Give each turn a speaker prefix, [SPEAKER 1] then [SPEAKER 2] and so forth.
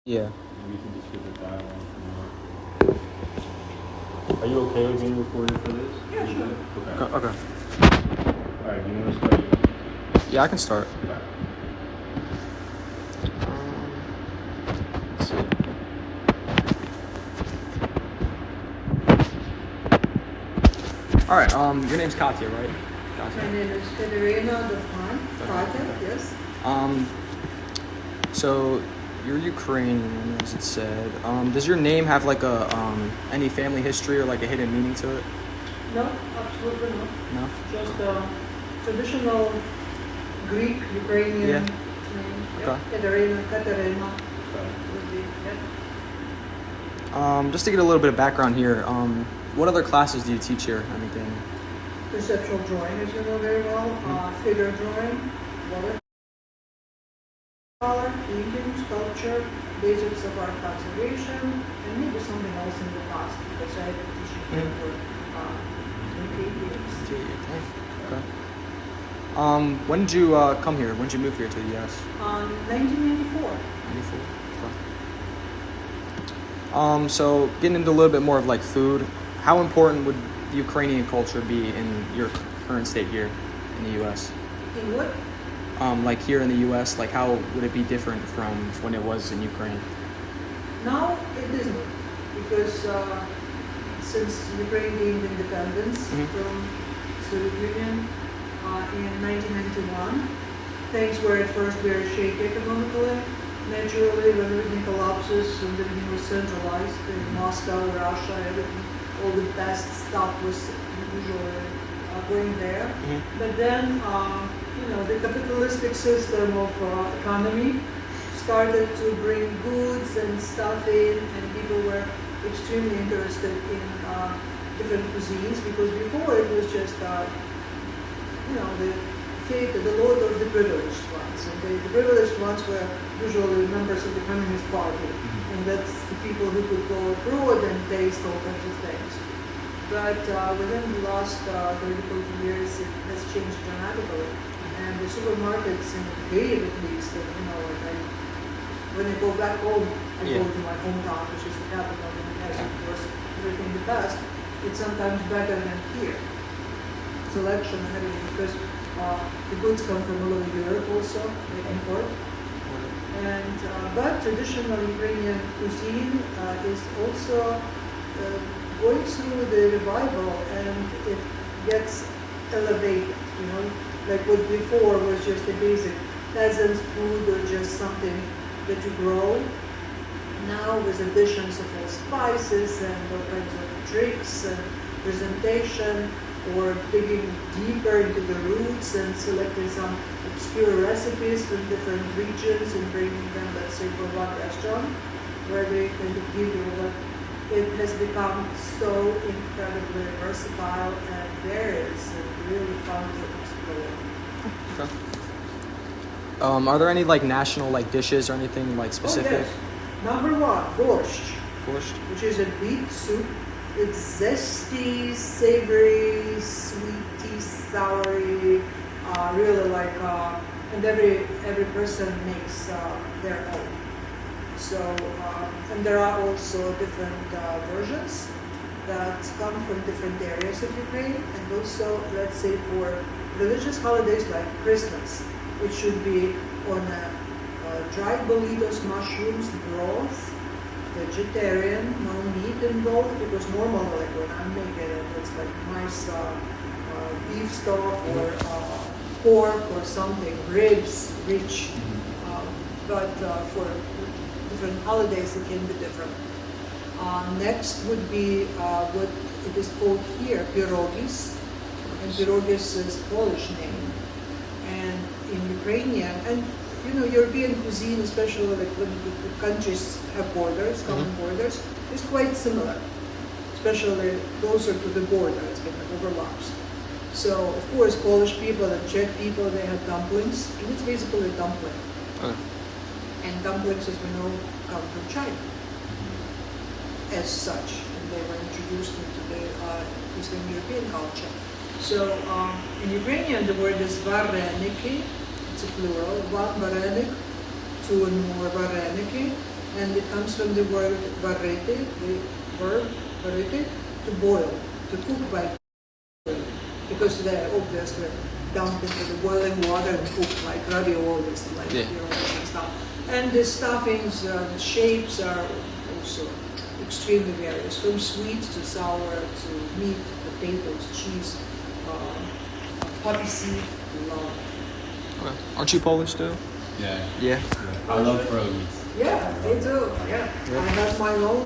[SPEAKER 1] Yeah.
[SPEAKER 2] We can just get the dialogue from there. Are you okay with being recorded for this?
[SPEAKER 3] Yeah, sure.
[SPEAKER 2] Okay.
[SPEAKER 1] Okay.
[SPEAKER 2] Alright, you want to start?
[SPEAKER 1] Yeah, I can start.
[SPEAKER 2] Okay.
[SPEAKER 1] Let's see. All right. Your name's Katya, right?
[SPEAKER 3] My
[SPEAKER 1] Katya.
[SPEAKER 3] name is Federica Dufan, Katya, yes.
[SPEAKER 1] So you're Ukrainian, as it said. Does your name have like a any family history or like a hidden meaning to it?
[SPEAKER 3] No, absolutely not.
[SPEAKER 1] No.
[SPEAKER 3] Just a traditional Greek, Ukrainian
[SPEAKER 1] Yeah.
[SPEAKER 3] name.
[SPEAKER 1] Okay.
[SPEAKER 3] Federica, Katerina
[SPEAKER 2] Okay.
[SPEAKER 3] would be, yeah.
[SPEAKER 1] Just to get a little bit of background here. What other classes do you teach here? Anything?
[SPEAKER 3] Conceptual drawing, as you know very well, figure drawing, watercolor, painting, sculpture, basics of art conservation, and maybe something else in the past, because I have been teaching here for 28 years.
[SPEAKER 1] Okay. When did you come here? When did you move here to the U.S.?
[SPEAKER 3] 1994.
[SPEAKER 1] 94. So getting into a little bit more of like food, how important would the Ukrainian culture be in your current state here in the U.S.?
[SPEAKER 3] In what?
[SPEAKER 1] Like here in the U.S., like how would it be different from when it was in Ukraine?
[SPEAKER 3] Now it isn't, because since Ukraine gained independence from Soviet Union in 1991, things were at first very shaky economically. Naturally, when everything collapses and everything was centralized in Moscow, Russia, everything, all the best stuff was usually going there. But then, the capitalistic system of economy started to bring goods and stuff in, and people were extremely interested in different cuisines, because before it was just, the lot of the privileged ones. And the privileged ones were usually members of the Communist Party, and that's the people who could go abroad and taste all kinds of things. But within the last 30, 40 years, it has changed dramatically. And the supermarkets in Kyiv, at least, when I go back home, I go to my hometown, which is the capital, and it has, of course, everything the best. It's sometimes better than here. Selection and everything, because the goods come from all over Europe also, they import. And but traditional Ukrainian cuisine is also going through the revival, and it gets elevated. Like what before was just a basic peasant's food or just something that you grow. Now with additions of all spices and all kinds of tricks and presentation, or digging deeper into the roots and selecting some obscure recipes from different regions and bringing them, let's say, for one restaurant, where they kind of give you what it has become so incredibly versatile and various and really fun to explore.
[SPEAKER 1] Okay. Are there any like national like dishes or anything like specific?
[SPEAKER 3] Oh, yes. Number one, borscht,
[SPEAKER 1] Borscht?
[SPEAKER 3] which is a beet soup. It's zesty, savory, sweety, soury, really like, and every person makes their own. So, and there are also different versions that come from different areas of Ukraine, and also, let's say, for religious holidays like Christmas, it should be on dried bolitos, mushrooms, broth, vegetarian, no meat involved, because normally, like when I'm making it, it's like nice beef stock or pork or something, ribs, rich. But for different holidays, it can be different. Next would be what it is called here, pierogis. And pierogis is Polish name. And in Ukrainian, and European cuisine, especially like when the countries have borders, common borders, is quite similar, especially closer to the border, it's kind of overlaps. So, of course, Polish people and Czech people, they have dumplings, and it's basically a dumpling. And dumplings, as we know, come from China, as such, and they were introduced into the Eastern European culture. So, in Ukrainian, the word is vareniki. It's a plural, one varenik, two and more vareniki, and it comes from the word varete, the verb varete, to boil, to cook by boiling, because they're obviously dumped into the boiling water and cooked like raviolis, like
[SPEAKER 1] Yeah.
[SPEAKER 3] and stuff. And the stuffings, the shapes are also extremely various, from sweet to sour to meat, potatoes, cheese, poppy seed, love.
[SPEAKER 1] Okay. Aren't you Polish too?
[SPEAKER 2] Yeah.
[SPEAKER 1] Yeah.
[SPEAKER 2] I love pierogies.
[SPEAKER 3] Yeah, me too. Yeah, I have my own